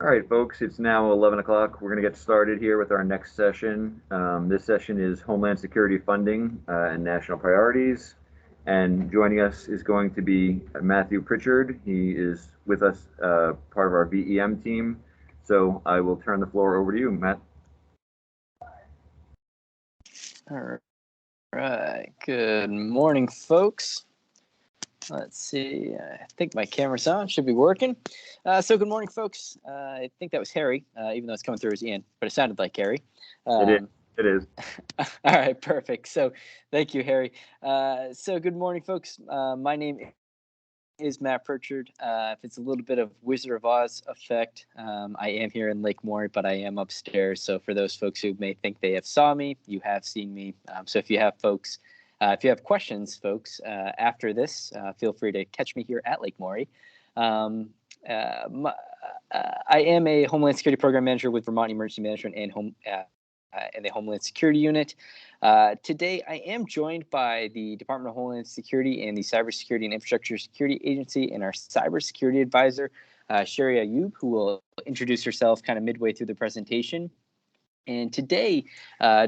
All right, folks, it's now 11 o'clock. We're going to get started here with our next session. This session is Homeland Security Funding and National Priorities. And joining us is going to be Matthew Pritchard. He is with us, part of our VEM team. So I will turn the floor over to you, Matt. All right. Good morning, folks. Let's see. I think my camera's on. Should be working. So good morning, folks. I think that was Harry, even though it's coming through as Ian, but it sounded like Harry. It is. All right, perfect. So thank you, Harry. So good morning, folks. My name is Matt Pritchard. If it's a little bit of Wizard of Oz effect, I am here in Lake Maury, but I am upstairs. So for those folks who may think they have saw me, you have seen me. So if you have questions, folks, after this, feel free to catch me here at Lake Maury. I am a Homeland Security Program Manager with Vermont Emergency Management and the Homeland Security Unit. Today, I am joined by the Department of Homeland Security and the Cybersecurity and Infrastructure Security Agency and our Cybersecurity Advisor, Sherry Ayub, who will introduce herself kind of midway through the presentation. And today,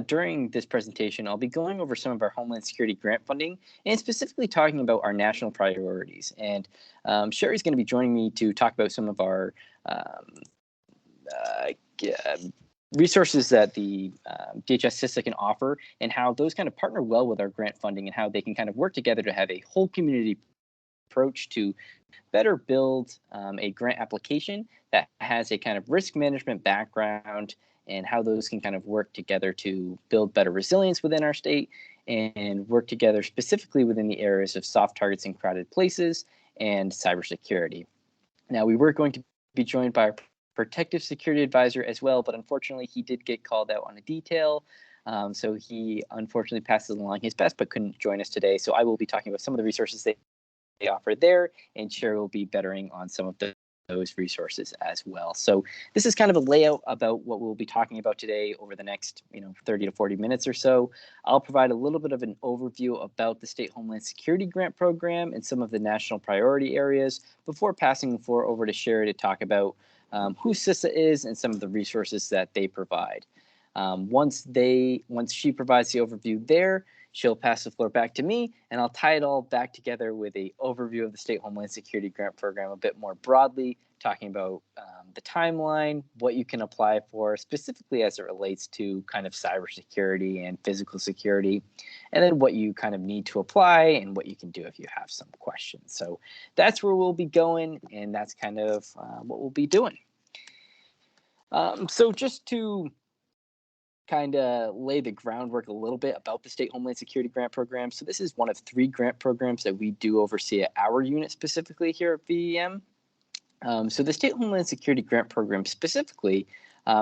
during this presentation, I'll be going over some of our Homeland Security grant funding and specifically talking about our national priorities. And Sherry's going to be joining me to talk about some of our resources that the DHS CISA can offer and how those kind of partner well with our grant funding and how they can kind of work together to have a whole community approach to better build a grant application that has a kind of risk management background and how those can kind of work together to build better resilience within our state and work together specifically within the areas of soft targets in crowded places and cybersecurity. Now, we were going to be joined by our protective security advisor as well, but unfortunately he did get called out on a detail. So he unfortunately passes along his best, but couldn't join us today. So I will be talking about some of the resources they offer there, and Sherry will be bettering on some of those resources as well. So this is kind of a layout about what we'll be talking about today over the next 30 to 40 minutes or so. I'll provide a little bit of an overview about the State Homeland Security Grant Program and some of the national priority areas before passing the floor over to Sherry to talk about who CISA is and some of the resources that they provide. Once she provides the overview there, she'll pass the floor back to me, and I'll tie it all back together with an overview of the State Homeland Security Grant Program a bit more broadly, talking about the timeline, what you can apply for, specifically as it relates to kind of cybersecurity and physical security, and then what you kind of need to apply and what you can do if you have some questions. So that's where we'll be going, and that's kind of what we'll be doing. So just to kind of lay the groundwork a little bit about the State Homeland Security Grant Program. So this is one of 3 grant programs that we do oversee at our unit specifically here at VEM. So the State Homeland Security Grant Program specifically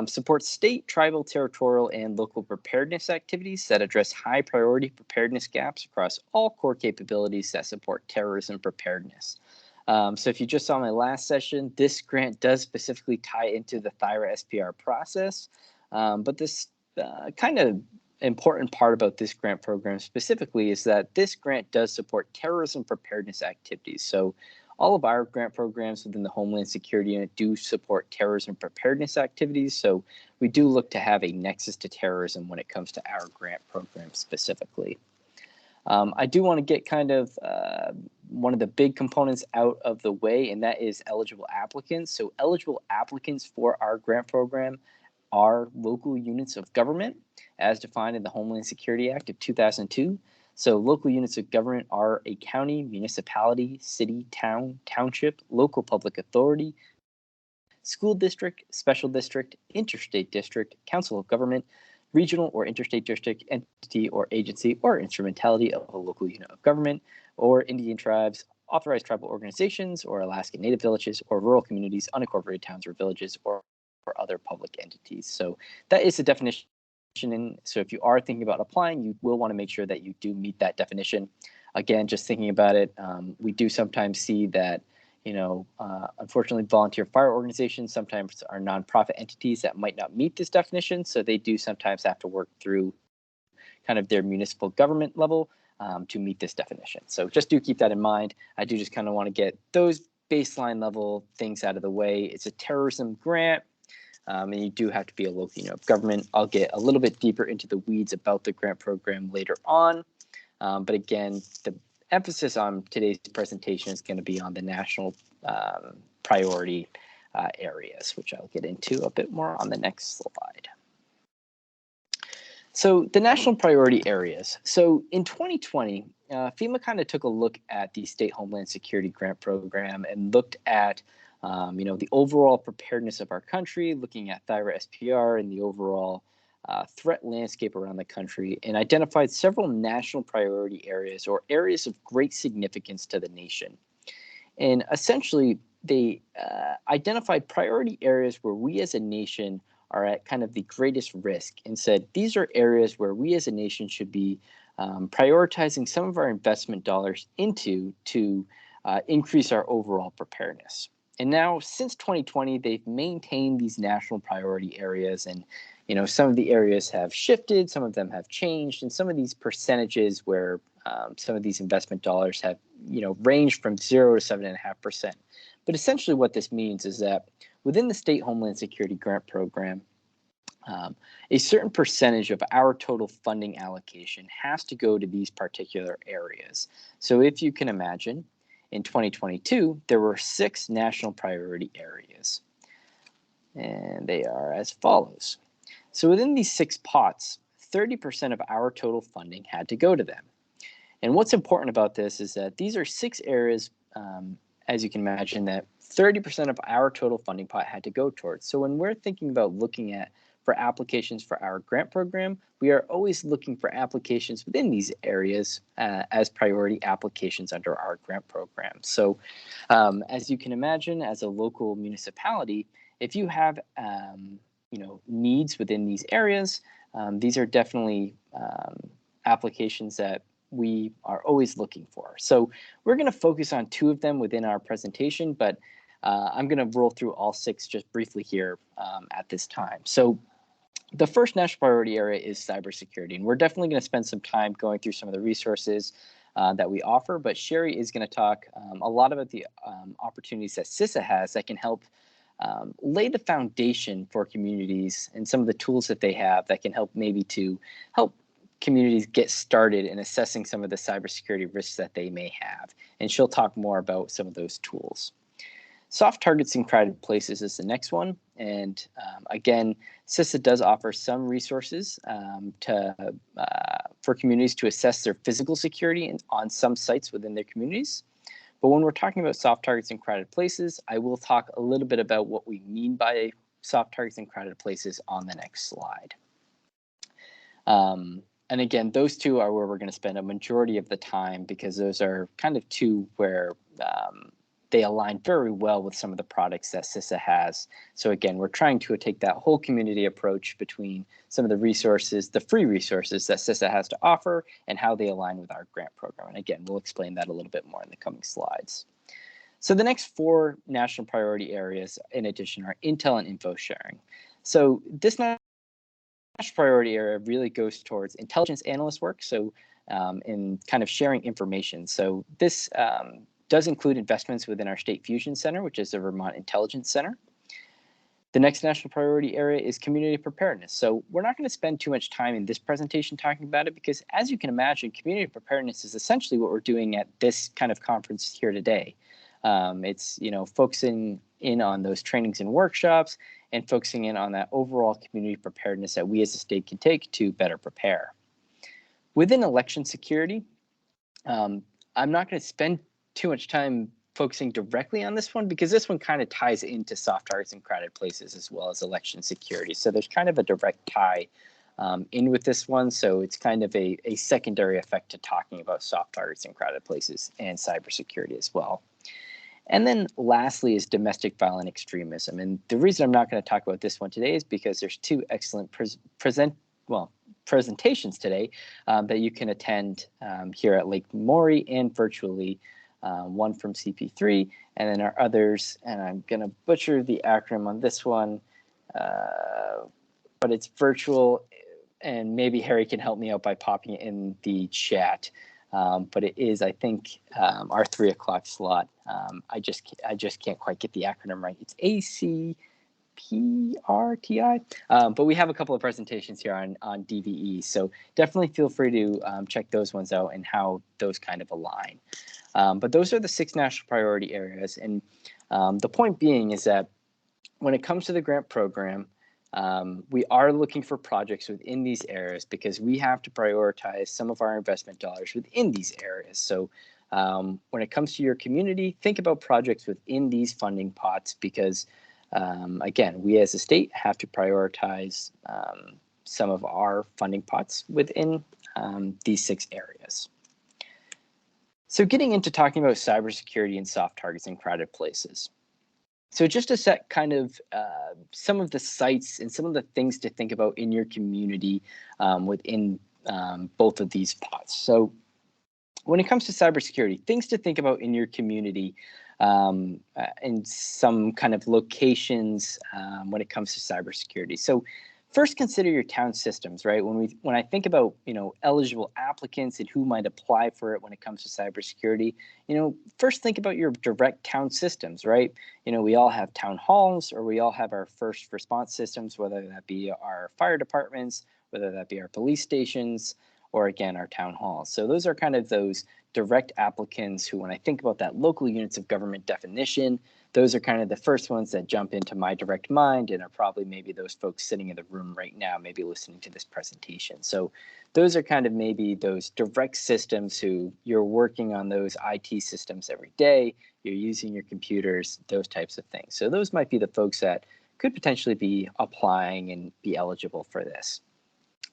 supports state, tribal, territorial, and local preparedness activities that address high priority preparedness gaps across all core capabilities that support terrorism preparedness. So if you just saw my last session, this grant does specifically tie into the THIRA SPR process, but this kind of important part about this grant program specifically is that this grant does support terrorism preparedness activities. So all of our grant programs within the Homeland Security Unit do support terrorism preparedness activities. So we do look to have a nexus to terrorism when it comes to our grant program specifically. I do want to get kind of one of the big components out of the way, and that is eligible applicants. So eligible applicants for our grant program are local units of government as defined in the Homeland Security Act of 2002. So local units of government are a county, municipality, city, town, township, local public authority, school district, special district, interstate district, council of government, regional or interstate district, entity or agency or instrumentality of a local unit of government, or Indian tribes, authorized tribal organizations, or Alaska Native villages, or rural communities, unincorporated towns or villages, or other public entities. So that is the definition. So if you are thinking about applying, you will want to make sure that you do meet that definition. Again, just thinking about it, we do sometimes see that, unfortunately, volunteer fire organizations sometimes are nonprofit entities that might not meet this definition. So they do sometimes have to work through kind of their municipal government level to meet this definition. So just do keep that in mind. I do just kind of want to get those baseline level things out of the way. It's a terrorism grant, and you do have to be a local unit of government. I'll get a little bit deeper into the weeds about the grant program later on. But again, the emphasis on today's presentation is going to be on the national priority areas, which I'll get into a bit more on the next slide. So the national priority areas. So in 2020, FEMA kind of took a look at the State Homeland Security Grant Program and looked at the overall preparedness of our country, looking at thyra SPR and the overall threat landscape around the country, and identified several national priority areas or areas of great significance to the nation. And essentially, they identified priority areas where we as a nation are at kind of the greatest risk and said these are areas where we as a nation should be prioritizing some of our investment dollars into to increase our overall preparedness. And now since 2020, they've maintained these national priority areas, and some of the areas have shifted, some of them have changed, and some of these percentages where some of these investment dollars have ranged from 0 to 7.5%. But essentially what this means is that within the State Homeland Security Grant Program, a certain percentage of our total funding allocation has to go to these particular areas. So if you can imagine, in 2022, there were 6 national priority areas, and they are as follows. So within these 6 pots, 30% of our total funding had to go to them. And what's important about this is that these are 6 areas, as you can imagine, that 30% of our total funding pot had to go towards. So when we're thinking about looking at for applications for our grant program, we are always looking for applications within these areas as priority applications under our grant program. So as you can imagine, as a local municipality, if you have needs within these areas, these are definitely applications that we are always looking for. So we're going to focus on 2 of them within our presentation, but I'm going to roll through all 6 just briefly here at this time. So the first national priority area is cybersecurity, and we're definitely going to spend some time going through some of the resources that we offer, but Sherry is going to talk a lot about the opportunities that CISA has that can help lay the foundation for communities and some of the tools that they have that can help maybe to help communities get started in assessing some of the cybersecurity risks that they may have. And she'll talk more about some of those tools. Soft targets in crowded places is the next one. And again, CISA does offer some resources for communities to assess their physical security on some sites within their communities. But when we're talking about soft targets in crowded places, I will talk a little bit about what we mean by soft targets in crowded places on the next slide. And again, those 2 are where we're going to spend a majority of the time because those are kind of 2 where they align very well with some of the products that CISA has. So again, we're trying to take that whole community approach between some of the resources, the free resources that CISA has to offer, and how they align with our grant program. And again, we'll explain that a little bit more in the coming slides. So the next 4 national priority areas, in addition, are intel and info sharing. So this national priority area really goes towards intelligence analyst work, so in kind of sharing information. So this does include investments within our State Fusion Center, which is the Vermont Intelligence Center. The next national priority area is community preparedness. So we're not going to spend too much time in this presentation talking about it because, as you can imagine, community preparedness is essentially what we're doing at this kind of conference here today. It's focusing in on those trainings and workshops and focusing in on that overall community preparedness that we as a state can take to better prepare. Within election security, I'm not going to spend too much time focusing directly on this one because this one kind of ties into soft targets in crowded places as well as election security. So there's kind of a direct tie in with this one. So it's kind of a secondary effect to talking about soft targets in crowded places and cybersecurity as well. And then lastly is domestic violent extremism. And the reason I'm not going to talk about this one today is because there's 2 excellent presentations today that you can attend here at Lake Maury and virtually, one from CP3, and then our others, and I'm going to butcher the acronym on this one, but it's virtual, and maybe Harry can help me out by popping it in the chat. but it is, I think, our 3 o'clock slot. I just can't quite get the acronym right. It's ACPRTI, but we have a couple of presentations here on DVE, so definitely feel free to check those ones out and how those kind of align. But those are the 6 national priority areas, and the point being is that when it comes to the grant program, we are looking for projects within these areas because we have to prioritize some of our investment dollars within these areas. So when it comes to your community, think about projects within these funding pots because, again, we as a state have to prioritize some of our funding pots within these 6 areas. So getting into talking about cybersecurity and soft targets in crowded places. So just to set kind of some of the sites and some of the things to think about in your community within both of these pots. So when it comes to cybersecurity, things to think about in your community and some kind of locations when it comes to cybersecurity. So first, consider your town systems, right? When I think about eligible applicants and who might apply for it when it comes to cybersecurity, first think about your direct town systems, right? We all have town halls, or we all have our first response systems, whether that be our fire departments, whether that be our police stations, or again our town halls. So those are kind of those direct applicants who, when I think about that local units of government definition, those are kind of the first ones that jump into my direct mind and are probably maybe those folks sitting in the room right now, maybe listening to this presentation. So those are kind of maybe those direct systems who you're working on those IT systems every day, you're using your computers, those types of things. So those might be the folks that could potentially be applying and be eligible for this.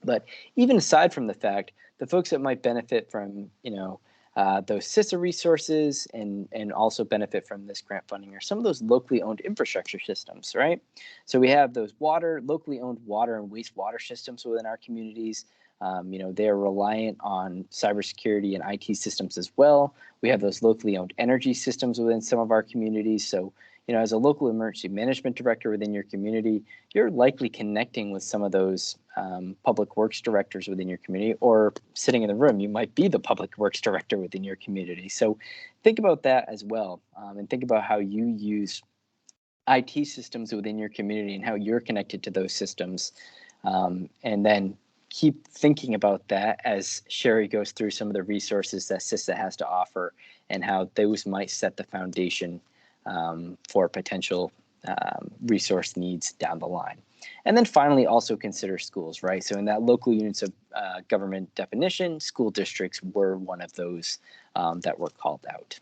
But even aside from the fact, the folks that might benefit from, those CISA resources and also benefit from this grant funding are some of those locally owned infrastructure systems, right? So we have those locally owned water and wastewater systems within our communities. They are reliant on cybersecurity and IT systems as well. We have those locally owned energy systems within some of our communities. So, as a local emergency management director within your community, you're likely connecting with some of those public works directors within your community, or sitting in the room, you might be the public works director within your community. So think about that as well, and think about how you use IT systems within your community and how you're connected to those systems. And then keep thinking about that as Sherry goes through some of the resources that CISA has to offer and how those might set the foundation for potential resource needs down the line. And then finally, also consider schools, right? So in that local units of government definition, school districts were one of those that were called out.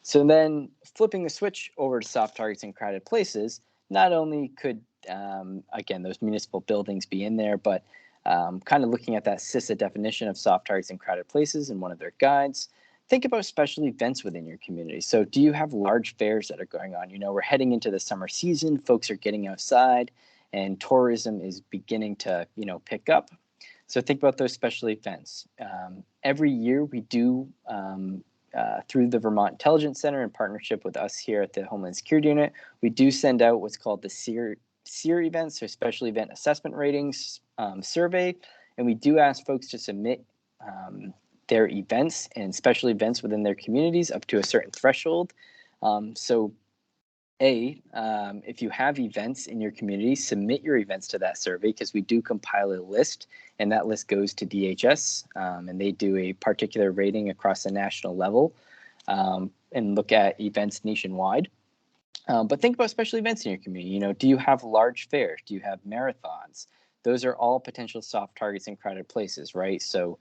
So then flipping the switch over to soft targets in crowded places, not only could, again, those municipal buildings be in there, but kind of looking at that CISA definition of soft targets in crowded places in one of their guides, think about special events within your community. So do you have large fairs that are going on? We're heading into the summer season, folks are getting outside, and tourism is beginning to, pick up. So think about those special events. Every year we do, through the Vermont Intelligence Center in partnership with us here at the Homeland Security Unit, we do send out what's called the SEER events, or Special Event Assessment Ratings survey, and we do ask folks to submit their events and special events within their communities up to a certain threshold. If you have events in your community, submit your events to that survey, because we do compile a list, and that list goes to DHS, and they do a particular rating across the national level and look at events nationwide. But think about special events in your community. Do you have large fairs? Do you have marathons? Those are all potential soft targets in crowded places, right? So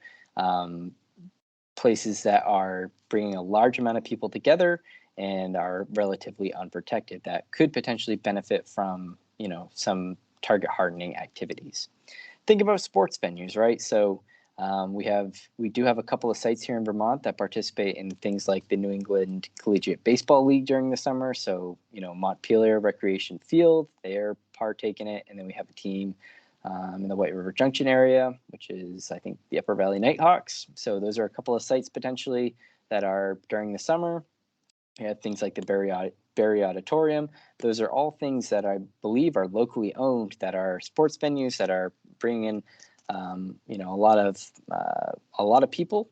places that are bringing a large amount of people together and are relatively unprotected that could potentially benefit from, some target hardening activities. Think about sports venues, right? So we do have a couple of sites here in Vermont that participate in things like the New England Collegiate Baseball League during the summer. So, Montpelier Recreation Field, they're partaking in it. And then we have a team in the White River Junction area, which is, I think, the Upper Valley Nighthawks. So those are a couple of sites potentially that are during the summer. We have things like the Barry Auditorium. Those are all things that I believe are locally owned, that are sports venues that are bringing in a lot of people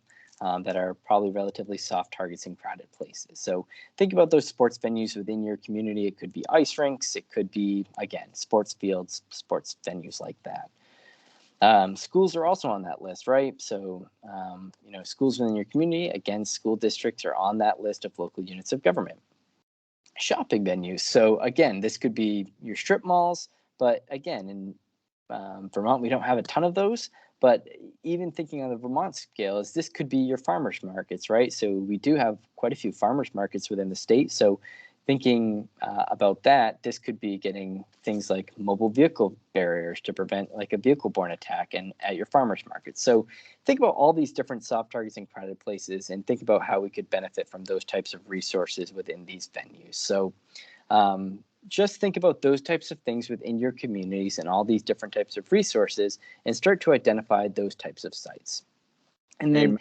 that are probably relatively soft targets in crowded places. So think about those sports venues within your community. It could be ice rinks. It could be, again, sports fields, sports venues like that. Schools are also on that list, right? So, schools within your community, again, school districts are on that list of local units of government. Shopping venues. So again, this could be your strip malls, but again, in Vermont, we don't have a ton of those. But even thinking on the Vermont scale, is this could be your farmers markets, right? So we do have quite a few farmers markets within the state. So thinking about that, this could be getting things like mobile vehicle barriers to prevent like a vehicle-borne attack and at your farmers market. So think about all these different soft targets in crowded places and think about how we could benefit from those types of resources within these venues. So just think about those types of things within your communities and all these different types of resources and start to identify those types of sites. And then,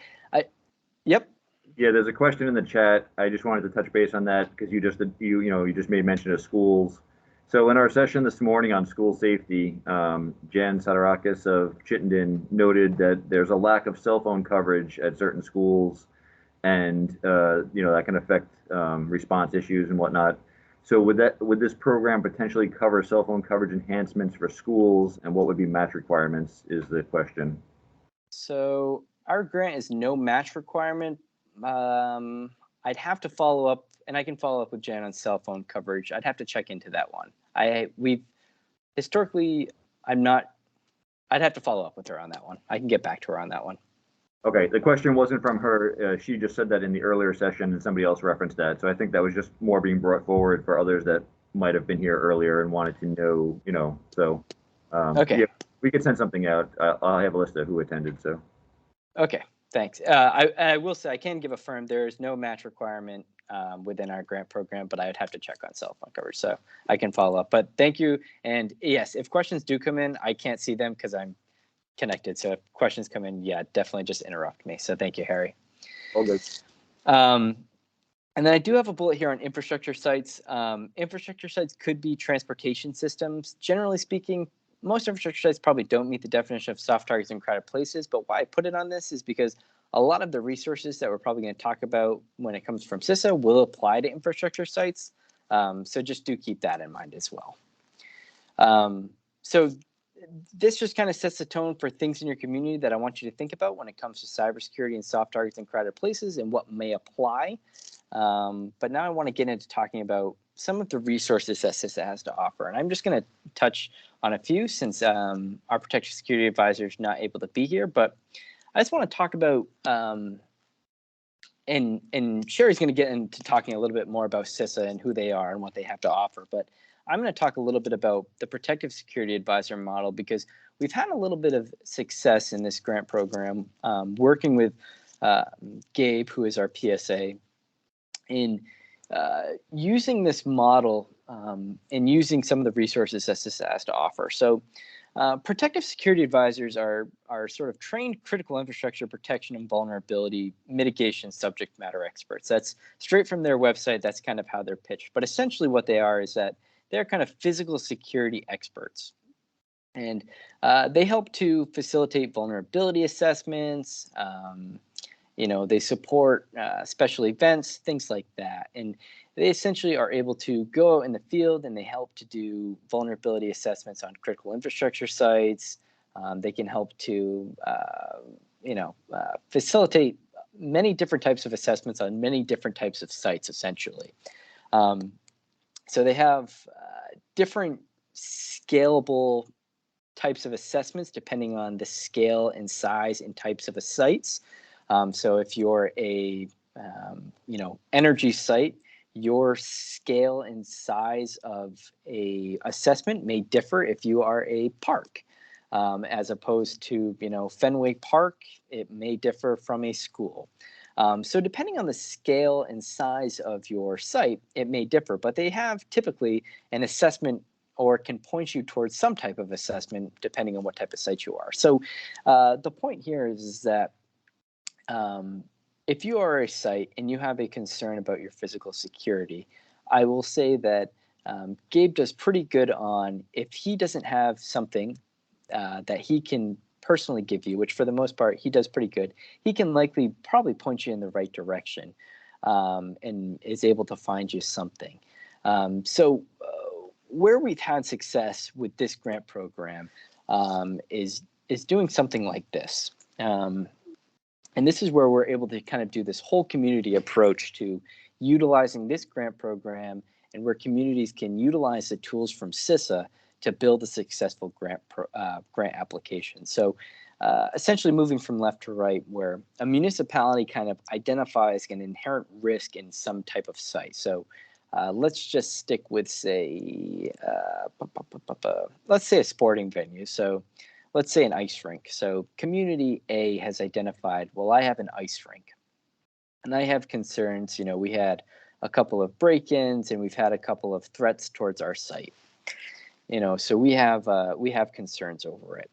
yep. Yeah, there's a question in the chat. I just wanted to touch base on that because you just made mention of schools. So in our session this morning on school safety, Jan Sadarakis of Chittenden noted that there's a lack of cell phone coverage at certain schools, and that can affect response issues and whatnot. So would this program potentially cover cell phone coverage enhancements for schools, and what would be match requirements is the question. So our grant is no match requirement. I'd have to follow up, and I can follow up with Jan on cell phone coverage. I'd have to check into that one. I'd have to follow up with her on that one. I can get back to her on that one. Okay, the question wasn't from her. She just said that in the earlier session, and somebody else referenced that. So I think that was just more being brought forward for others that might have been here earlier and wanted to know, So, okay, yeah, we could send something out. I'll have a list of who attended. So, okay, thanks. I will say I can give a firm there is no match requirement within our grant program, but I would have to check on cell phone coverage, so I can follow up. But thank you, and yes, if questions do come in, I can't see them because I'm connected. So if questions come in, yeah, definitely just interrupt me. So thank you, Harry. all good. And then I do have a bullet here on infrastructure sites. Infrastructure sites could be transportation systems. Generally speaking, most infrastructure sites probably don't meet the definition of soft targets in crowded places. But why I put it on this is because a lot of the resources that we're probably going to talk about when it comes from CISA will apply to infrastructure sites. So just do keep that in mind as well. So this just kind of sets the tone for things in your community that I want you to think about when it comes to cybersecurity and soft targets in crowded places and what may apply. But now I want to get into talking about some of the resources that CISA has to offer. And I'm just going to touch on a few since our Protection Security Advisor is not able to be here. But I just want to talk about, and Sherry's going to get into talking a little bit more about CISA and who they are and what they have to offer. But I'm going to talk a little bit about the Protective Security Advisor model because we've had a little bit of success in this grant program working with Gabe, who is our PSA, in using this model and using some of the resources that CISA has to offer. So Protective Security Advisors are sort of trained critical infrastructure protection and vulnerability mitigation subject matter experts. That's straight from their website. That's kind of how they're pitched. But essentially what they are is that they're kind of physical security experts. And they help to facilitate vulnerability assessments. They support special events, things like that. And they essentially are able to go out in the field and they help to do vulnerability assessments on critical infrastructure sites. They can help to, facilitate many different types of assessments on many different types of sites, essentially. So they have different scalable types of assessments depending on the scale and size and types of sites. So if you're a energy site, your scale and size of a assessment may differ if you are a park. As opposed to Fenway Park, it may differ from a school. So depending on the scale and size of your site, it may differ, but they have typically an assessment or can point you towards some type of assessment depending on what type of site you are. So the point here is that if you are a site and you have a concern about your physical security, I will say that Gabe does pretty good on if he doesn't have something that he can personally give you, which for the most part he does pretty good, he can likely probably point you in the right direction, and is able to find you something. Where we've had success with this grant program is doing something like this. And this is where we're able to kind of do this whole community approach to utilizing this grant program, and where communities can utilize the tools from CISA to build a successful grant application. So essentially moving from left to right, where a municipality kind of identifies an inherent risk in some type of site. So let's just stick with, say, let's say a sporting venue. So let's say an ice rink. So community A has identified, well, I have an ice rink and I have concerns. We had a couple of break-ins and we've had a couple of threats towards our site. So we have concerns over it.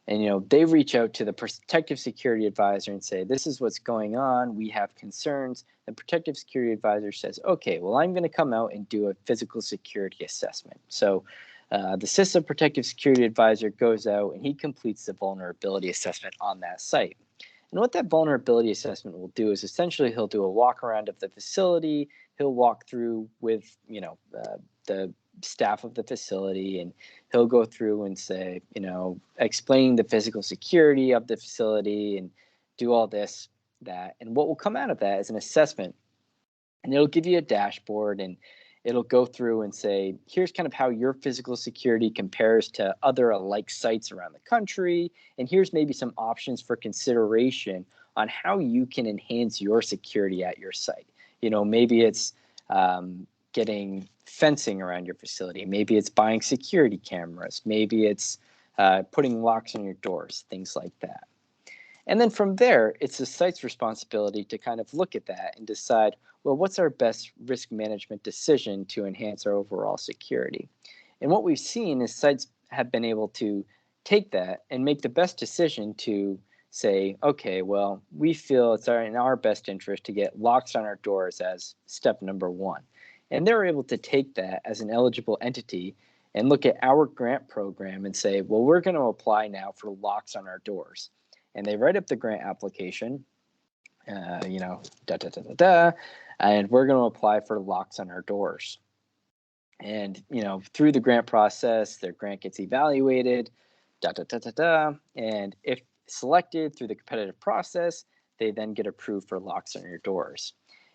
And, they reach out to the protective security advisor and say, this is what's going on. We have concerns. The protective security advisor says, okay, well, I'm going to come out and do a physical security assessment. So the CISA protective security advisor goes out and he completes the vulnerability assessment on that site. And what that vulnerability assessment will do is essentially he'll do a walk around of the facility. He'll walk through with, the staff of the facility, and he'll go through and say, explain the physical security of the facility and do all this, that. And what will come out of that is an assessment, and it'll give you a dashboard, and it'll go through and say, here's kind of how your physical security compares to other alike sites around the country. And here's maybe some options for consideration on how you can enhance your security at your site. Maybe it's getting fencing around your facility. Maybe it's buying security cameras. Maybe it's putting locks on your doors, things like that. And then from there, it's the site's responsibility to kind of look at that and decide, well, what's our best risk management decision to enhance our overall security? And what we've seen is sites have been able to take that and make the best decision to say, okay, well, we feel it's in our best interest to get locks on our doors as step number one. And they're able to take that as an eligible entity and look at our grant program and say, well, we're going to apply now for locks on our doors. And they write up the grant application, and we're going to apply for locks on our doors. And, through the grant process, their grant gets evaluated, and if selected through the competitive process, they then get approved for locks on your doors.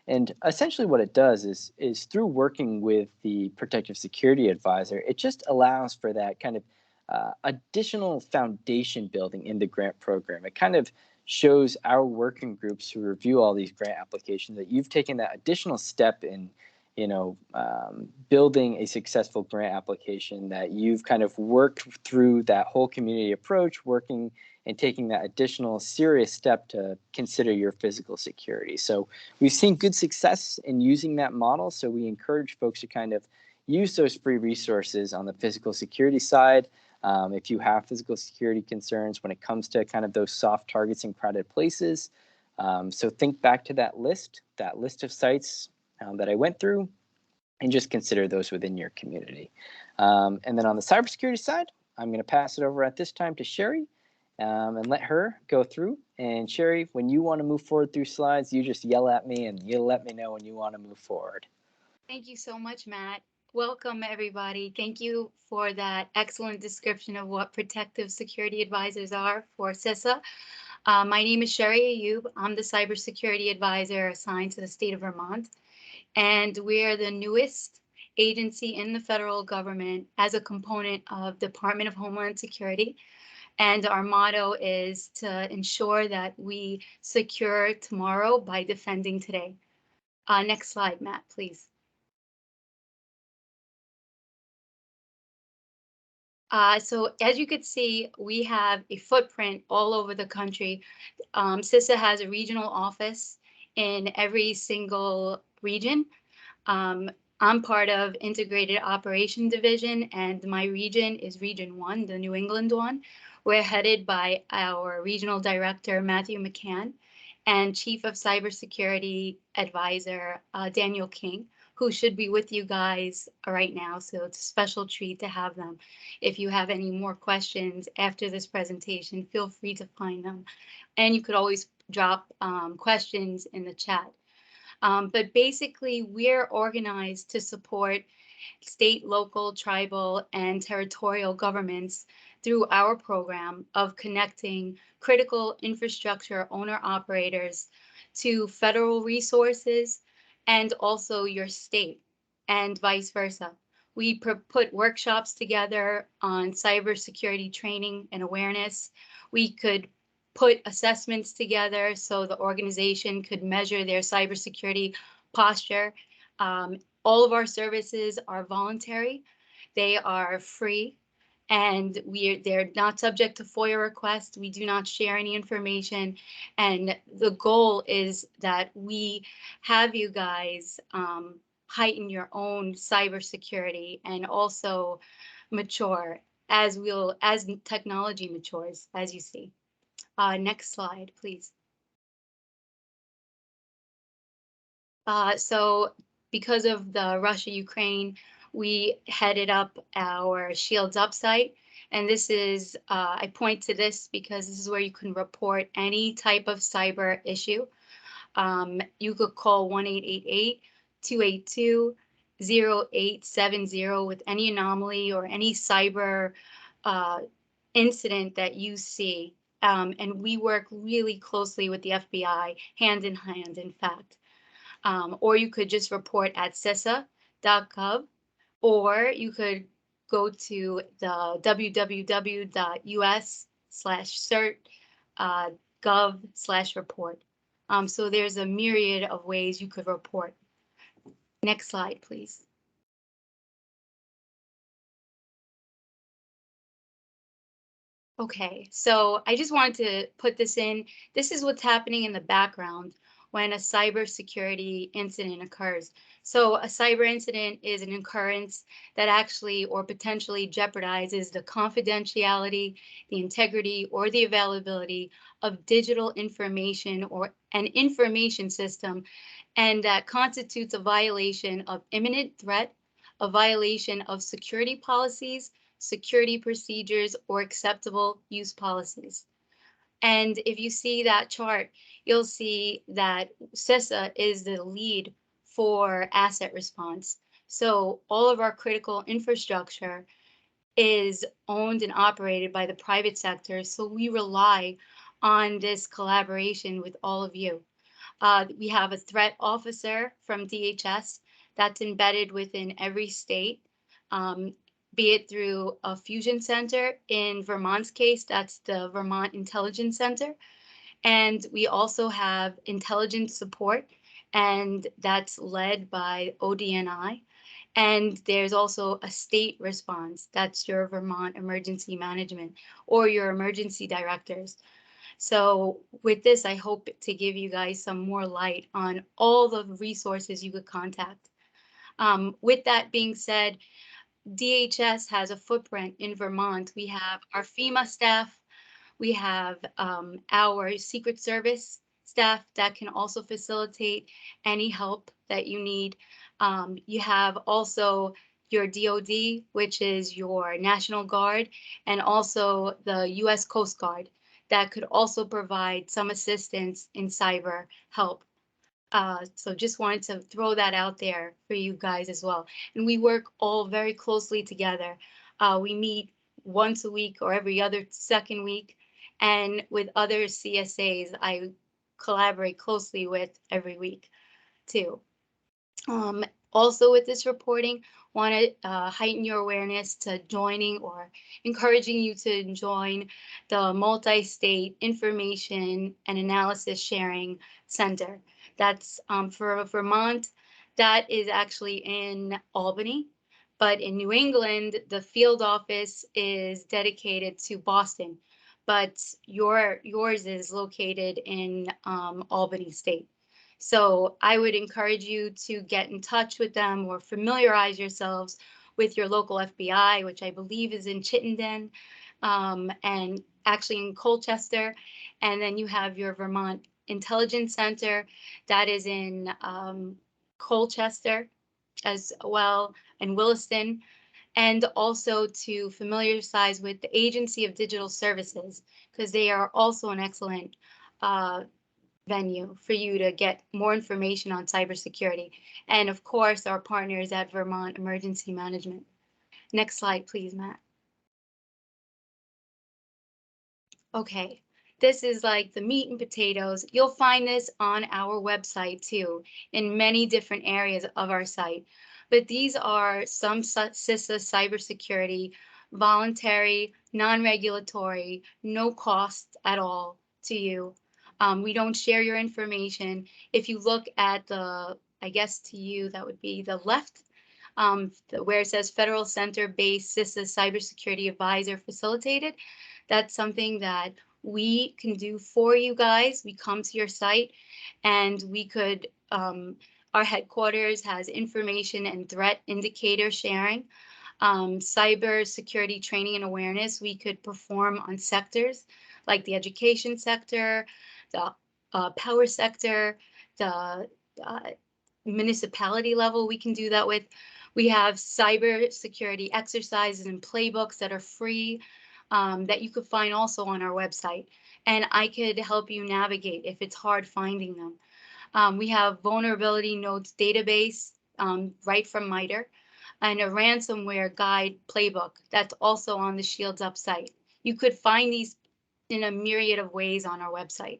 And essentially what it does is through working with the protective security advisor, it just allows for that kind of additional foundation building in the grant program. It kind of shows our working groups who review all these grant applications that you've taken that additional step in, building a successful grant application, that you've kind of worked through that whole community approach, working and taking that additional serious step to consider your physical security. So we've seen good success in using that model. So we encourage folks to kind of use those free resources on the physical security side. If you have physical security concerns when it comes to kind of those soft targets in crowded places. So think back to that list of sites that I went through, and just consider those within your community. And then on the cybersecurity side, I'm going to pass it over at this time to Sherry, and let her go through. And Sherry, when you want to move forward through slides, you just yell at me and you'll let me know when you want to move forward. Thank you so much, Matt. Welcome, everybody. Thank you for that excellent description of what protective security advisors are for CISA. My name is Sherry Ayub. I'm the cybersecurity advisor assigned to the state of Vermont, and we're the newest agency in the federal government as a component of Department of Homeland Security. And our motto is to ensure that we secure tomorrow by defending today. Next slide, Matt, please. So as you could see, we have a footprint all over the country. CISA has a regional office in every single region. I'm part of Integrated Operation Division, and my region is Region 1, the New England one. We're headed by our Regional Director, Matthew McCann, and Chief of Cybersecurity Advisor, Daniel King, who should be with you guys right now. So it's a special treat to have them. If you have any more questions after this presentation, feel free to find them. And you could always drop questions in the chat. But basically, we're organized to support state, local, tribal, and territorial governments through our program of connecting critical infrastructure owner operators to federal resources and also your state, and vice versa. We put workshops together on cybersecurity training and awareness. We could put assessments together so the organization could measure their cybersecurity posture. All of our services are voluntary. They are free, and they're not subject to FOIA requests. We do not share any information, and the goal is that we have you guys heighten your own cybersecurity and also mature as technology matures, as you see. Next slide, please. So because of the Russia-Ukraine, we headed up our Shields Up site. And this is, I point to this because this is where you can report any type of cyber issue. You could call 1-888-282-0870 with any anomaly or any cyber incident that you see. And we work really closely with the FBI, hand in hand, in fact. Or you could just report at CISA.gov, or you could go to the www.us/cert.gov/report. So there's a myriad of ways you could report. Next slide, please. Okay, so I just wanted to put this in. This is what's happening in the background when a cybersecurity incident occurs. So a cyber incident is an occurrence that actually or potentially jeopardizes the confidentiality, the integrity, or the availability of digital information or an information system, and that constitutes a violation of imminent threat, a violation of security policies, security procedures, or acceptable use policies. And if you see that chart, you'll see that CISA is the lead for asset response. So all of our critical infrastructure is owned and operated by the private sector. So we rely on this collaboration with all of you. We have a threat officer from DHS that's embedded within every state. Be it through a fusion center. In Vermont's case, that's the Vermont Intelligence Center. And we also have intelligence support, and that's led by ODNI. And there's also a state response, that's your Vermont Emergency Management or your emergency directors. So with this, I hope to give you guys some more light on all the resources you could contact. With that being said, DHS has a footprint in Vermont. We have our FEMA staff. We have our Secret Service staff that can also facilitate any help that you need. You have also your DOD, which is your National Guard, and also the U.S. Coast Guard that could also provide some assistance in cyber help. So just wanted to throw that out there for you guys as well. And we work all very closely together. We meet once a week or every other second week. And with other CSAs, I collaborate closely with every week too. Also with this reporting, want to heighten your awareness to joining or encouraging you to join the Multi-State Information and Analysis Sharing Center. That's for Vermont, that is actually in Albany, but in New England, the field office is dedicated to Boston, but yours is located in Albany State. So I would encourage you to get in touch with them or familiarize yourselves with your local FBI, which I believe is in Chittenden and actually in Colchester. And then you have your Vermont Intelligence Center that is in Colchester. as well in Williston, and also to familiarize with the Agency of Digital Services, because they are also an excellent venue for you to get more information on cybersecurity. And of course, our partners at Vermont Emergency Management. Next slide, please, Matt. Okay, this is like the meat and potatoes. You'll find this on our website too, in many different areas of our site. But these are some CISA cybersecurity, voluntary, non-regulatory, no cost at all to you. We don't share your information. If you look at the, I guess to you, that would be the left, where it says Federal Center-based CISA Cybersecurity Advisor Facilitated. That's something that we can do for you guys. We come to your site and we could, our headquarters has information and threat indicator sharing, cyber security training and awareness we could perform on sectors like the education sector, the power sector, the municipality level we can do that with. We have cyber security exercises and playbooks that are free, that you could find also on our website. And I could help you navigate if it's hard finding them. We have vulnerability notes database right from MITRE, and a ransomware guide playbook that's also on the Shields Up site. You could find these in a myriad of ways on our website.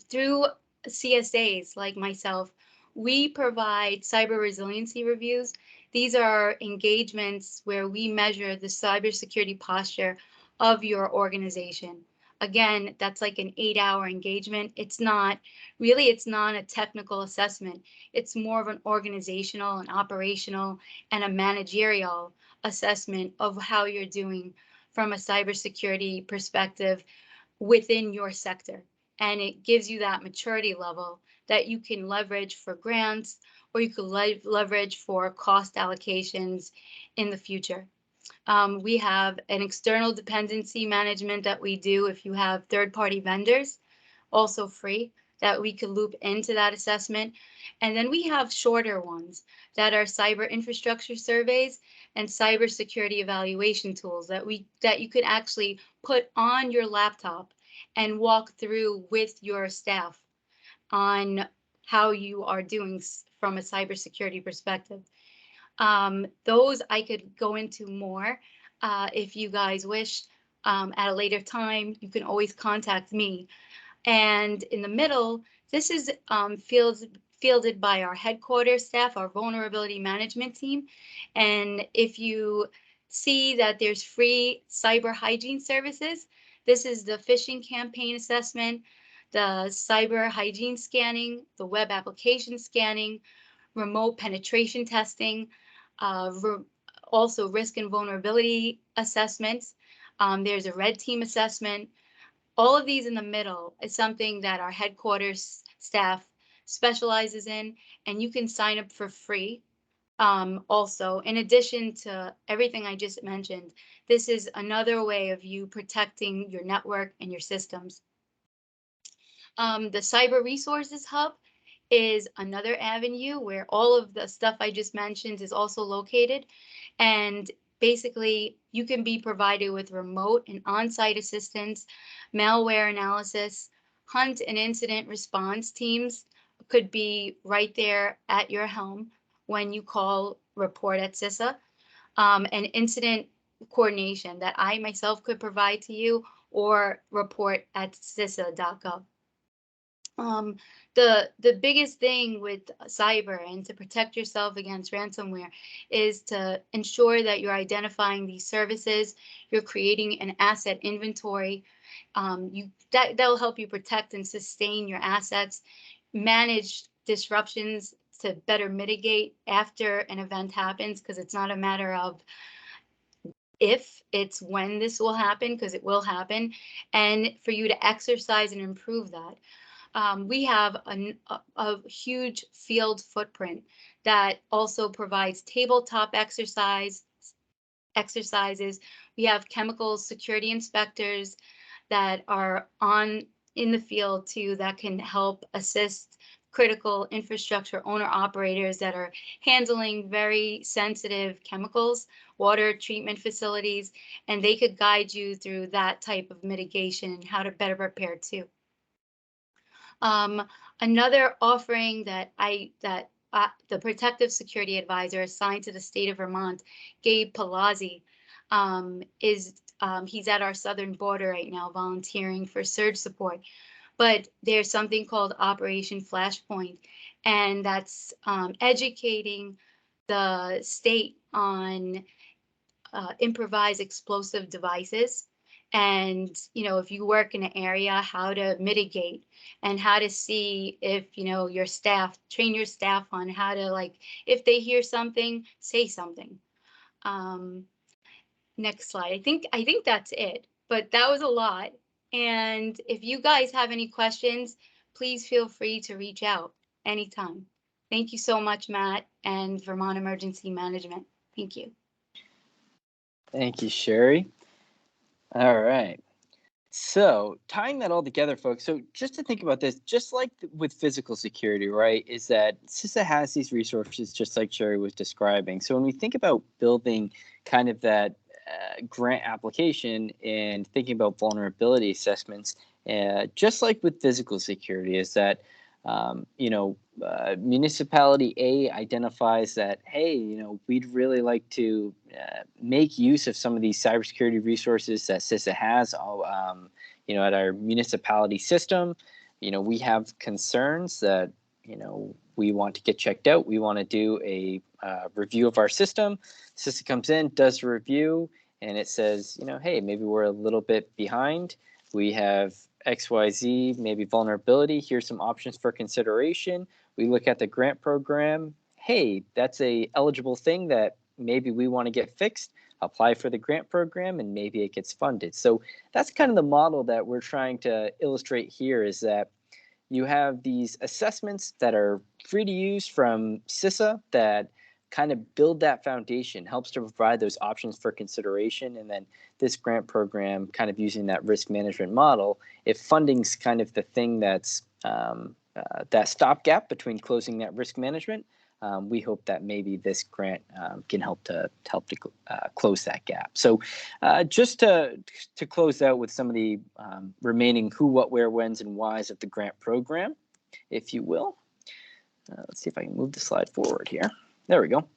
Through CSAs like myself, we provide cyber resiliency reviews. These are engagements where we measure the cybersecurity posture of your organization. Again, that's like an 8-hour engagement. It's not a technical assessment. It's more of an organizational and operational and a managerial assessment of how you're doing from a cybersecurity perspective within your sector. And it gives you that maturity level that you can leverage for grants, or you could leverage for cost allocations in the future. We have an external dependency management that we do if you have third-party vendors, also free, that we could loop into that assessment. And then we have shorter ones that are cyber infrastructure surveys and cybersecurity evaluation tools that you could actually put on your laptop and walk through with your staff on how you are doing from a cybersecurity perspective. Those I could go into more if you guys wish at a later time. You can always contact me. And in the middle, this is fielded by our headquarters staff, our vulnerability management team. And if you see that there's free cyber hygiene services, this is the phishing campaign assessment, the cyber hygiene scanning, the web application scanning, remote penetration testing, also risk and vulnerability assessments. There's a red team assessment. All of these in the middle is something that our headquarters staff specializes in, and you can sign up for free. Also, in addition to everything I just mentioned, this is another way of you protecting your network and your systems. The Cyber Resources Hub is another avenue where all of the stuff I just mentioned is also located. And basically, you can be provided with remote and on-site assistance, malware analysis, hunt and incident response teams could be right there at your home when you call report at CISA, and incident coordination that I myself could provide to you, or report at CISA.gov. The biggest thing with cyber and to protect yourself against ransomware is to ensure that you're identifying these services, you're creating an asset inventory. That'll help you protect and sustain your assets, manage disruptions to better mitigate after an event happens, because it's not a matter of if, it's when this will happen, because it will happen, and for you to exercise and improve that. We have a huge field footprint that also provides tabletop exercises. We have chemical security inspectors that are in the field too, that can help assist critical infrastructure owner operators that are handling very sensitive chemicals, water treatment facilities, and they could guide you through that type of mitigation and how to better prepare too. Another offering that the Protective Security Advisor assigned to the state of Vermont, Gabe Palazzi, he's at our southern border right now volunteering for surge support. But there's something called Operation Flashpoint, and that's educating the state on improvised explosive devices. And, if you work in an area, how to mitigate and how to see if, your staff, train your staff on how to, like, if they hear something, say something. Next slide. I think that's it, but that was a lot. And if you guys have any questions, please feel free to reach out anytime. Thank you so much, Matt and Vermont Emergency Management. Thank you. Thank you, Sherry. All right. So tying that all together, folks, so just to think about this, just like with physical security, right, is that CISA has these resources just like Sherry was describing. So when we think about building kind of that grant application and thinking about vulnerability assessments, just like with physical security, is that municipality A identifies that, hey, we'd really like to make use of some of these cybersecurity resources that CISA has, at our municipality system. We have concerns that, we want to get checked out. We want to do a review of our system. CISA comes in, does a review, and it says, hey, maybe we're a little bit behind. We have XYZ, maybe vulnerability. Here's some options for consideration. We look at the grant program. Hey, that's a eligible thing that maybe we want to get fixed. Apply for the grant program and maybe it gets funded. So that's kind of the model that we're trying to illustrate here, is that you have these assessments that are free to use from CISA that kind of build that foundation, helps to provide those options for consideration. And then this grant program kind of using that risk management model, if funding's kind of the thing that's that stopgap between closing that risk management, we hope that maybe this grant can help to close that gap. So just to close out with some of the remaining who, what, where, whens, and whys of the grant program, if you will. Let's see if I can move the slide forward here. There we go.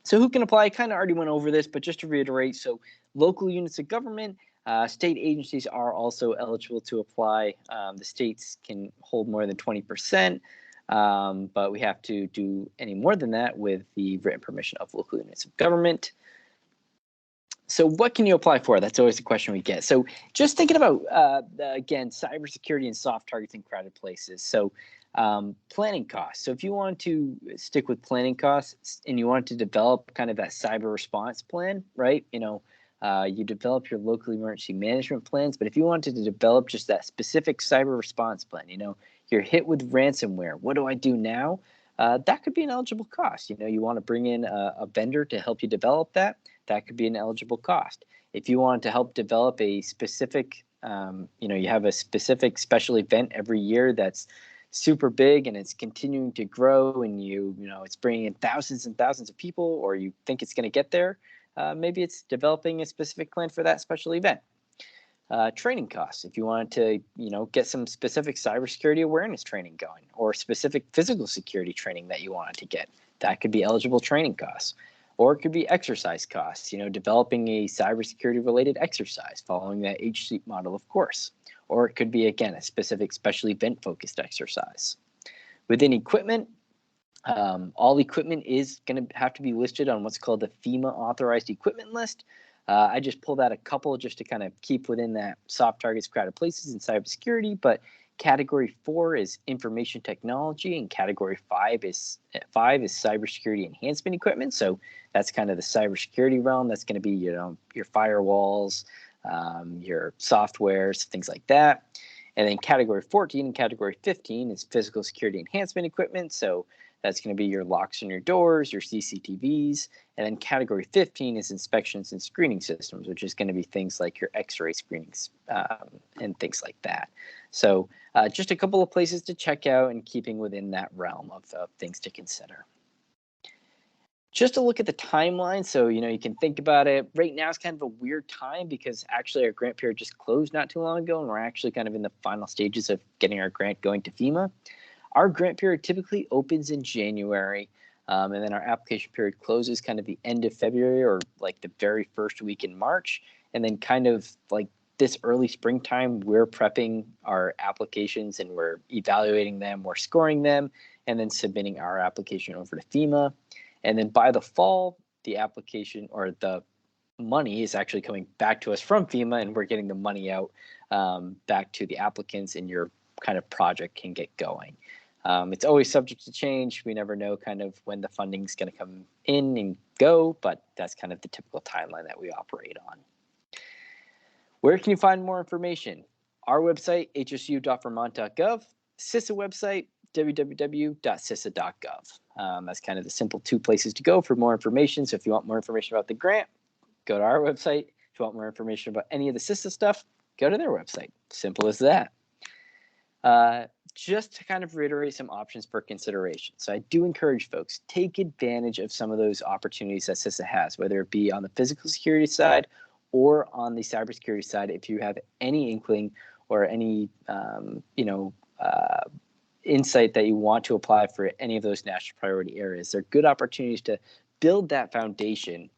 So who can apply? I kind of already went over this, but just to reiterate, so local units of government, state agencies are also eligible to apply. The states can hold more than 20%, but we have to do any more than that with the written permission of local units of government. So what can you apply for? That's always a question we get. So just thinking about, again, cybersecurity and soft targets in crowded places. So planning costs. So if you want to stick with planning costs and you want to develop kind of that cyber response plan, right? You develop your local emergency management plans, but if you wanted to develop just that specific cyber response plan, you're hit with ransomware. What do I do now? That could be an eligible cost. You want to bring in a vendor to help you develop that. That could be an eligible cost. If you want to help develop a specific, you have a specific special event every year that's super big and it's continuing to grow, and it's bringing in thousands and thousands of people, or you think it's going to get there, maybe it's developing a specific plan for that special event. Training costs. If you wanted to, get some specific cybersecurity awareness training going, or specific physical security training that you wanted to get, that could be eligible training costs. Or it could be exercise costs, developing a cybersecurity related exercise following that H-suite model, of course. Or it could be, again, a specific special event focused exercise. Within equipment, all equipment is going to have to be listed on what's called the FEMA authorized equipment list. I just pulled out a couple just to kind of keep within that soft targets, crowded places, and cybersecurity. But category 4 is information technology, and category 5 is cybersecurity enhancement equipment. So that's kind of the cybersecurity realm. That's going to be, your firewalls, your softwares, things like that. And then category 14 and category 15 is physical security enhancement equipment. So that's going to be your locks on your doors, your CCTVs. And then category 15 is inspections and screening systems, which is going to be things like your X-ray screenings and things like that. So just a couple of places to check out and keeping within that realm of things to consider. Just to look at the timeline, so you can think about it. Right now is kind of a weird time because actually our grant period just closed not too long ago, and we're actually kind of in the final stages of getting our grant going to FEMA. Our grant period typically opens in January, and then our application period closes kind of the end of February or like the very first week in March, and then kind of like this early springtime, we're prepping our applications and we're evaluating them, we're scoring them, and then submitting our application over to FEMA. And then by the fall, the application or the money is actually coming back to us from FEMA, and we're getting the money out back to the applicants, and your kind of project can get going. It's always subject to change. We never know kind of when the funding is going to come in and go, but that's kind of the typical timeline that we operate on. Where can you find more information? Our website, hsu.vermont.gov, CISA website, www.cisa.gov. That's kind of the simple two places to go for more information. So if you want more information about the grant, go to our website. If you want more information about any of the CISA stuff, go to their website. Simple as that. Just to kind of reiterate some options for consideration. So I do encourage folks, take advantage of some of those opportunities that CISA has, whether it be on the physical security side or on the cybersecurity side. If you have any inkling or any, insight that you want to apply for any of those national priority areas, they're good opportunities to build that foundation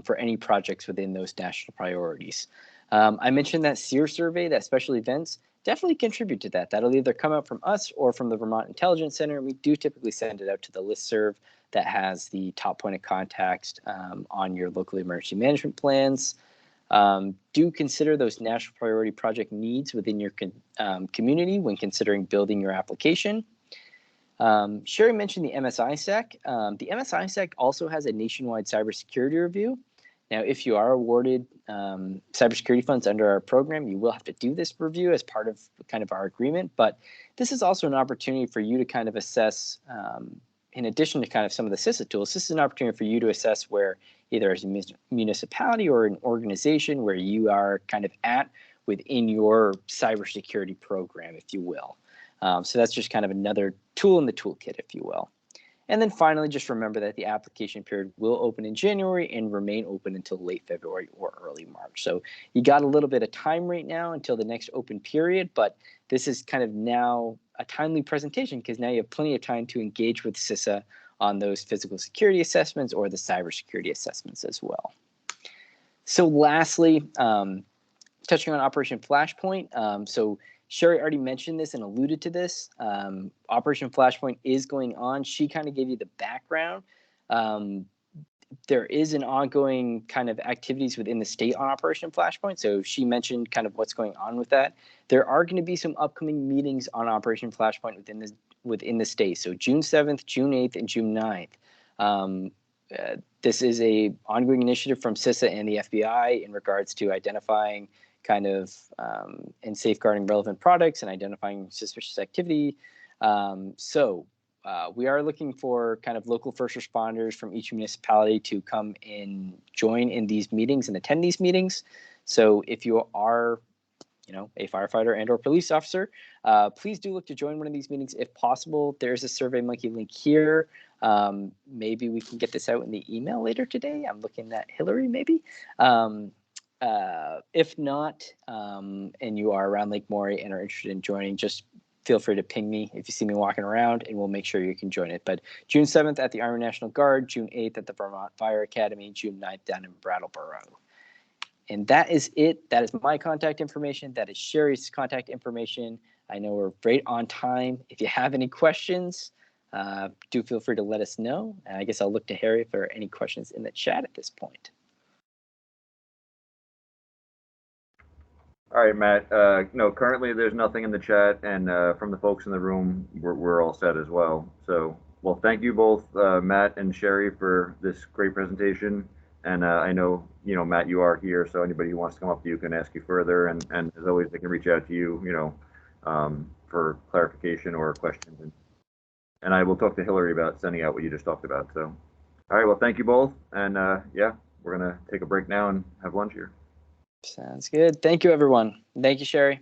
for any projects within those national priorities. I mentioned that SEER survey, that special events, definitely contribute to that. That'll either come out from us or from the Vermont Intelligence Center. We do typically send it out to the listserv that has the top point of contact on your local emergency management plans. Do consider those national priority project needs within your community when considering building your application. Sherry mentioned the MSISAC. The MSISAC also has a nationwide cybersecurity review. Now, if you are awarded cybersecurity funds under our program, you will have to do this review as part of kind of our agreement, but this is also an opportunity for you to kind of assess, in addition to kind of some of the CISA tools, this is an opportunity for you to assess where either as a municipality or an organization where you are kind of at within your cybersecurity program, if you will. So that's just kind of another tool in the toolkit, if you will. And then finally, just remember that the application period will open in January and remain open until late February or early March. So you got a little bit of time right now until the next open period, but this is kind of now a timely presentation because now you have plenty of time to engage with CISA on those physical security assessments or the cybersecurity assessments as well. So lastly, touching on Operation Flashpoint. So Sherry already mentioned this and alluded to this. Operation Flashpoint is going on. She kind of gave you the background. There is an ongoing kind of activities within the state on Operation Flashpoint. So she mentioned kind of what's going on with that. There are going to be some upcoming meetings on Operation Flashpoint within the state. So June 7th, June 8th, and June 9th. This is a ongoing initiative from CISA and the FBI in regards to identifying kind of and safeguarding relevant products and identifying suspicious activity. We are looking for kind of local first responders from each municipality to come and join in these meetings and attend these meetings. So if you are, a firefighter and or police officer, please do look to join one of these meetings if possible. There's a SurveyMonkey link here. Maybe we can get this out in the email later today. I'm looking at Hillary, maybe. If not, and you are around Lake Maury and are interested in joining, just feel free to ping me if you see me walking around, and we'll make sure you can join it. But June 7th at the Army National Guard, June 8th at the Vermont Fire Academy, June 9th down in Brattleboro. And that is it. That is my contact information. That is Sherry's contact information. I know we're right on time. If you have any questions, do feel free to let us know. And I guess I'll look to Harry if there are any questions in the chat at this point. All right, Matt. No, currently there's nothing in the chat, and from the folks in the room, we're all set as well. So, well, thank you both, Matt and Sherry, for this great presentation. And I know, Matt, you are here, so anybody who wants to come up to you can ask you further. And as always, they can reach out to you, for clarification or questions. And I will talk to Hillary about sending out what you just talked about. So, all right, well, thank you both. And yeah, we're going to take a break now and have lunch here. Sounds good. Thank you, everyone. Thank you, Sherry.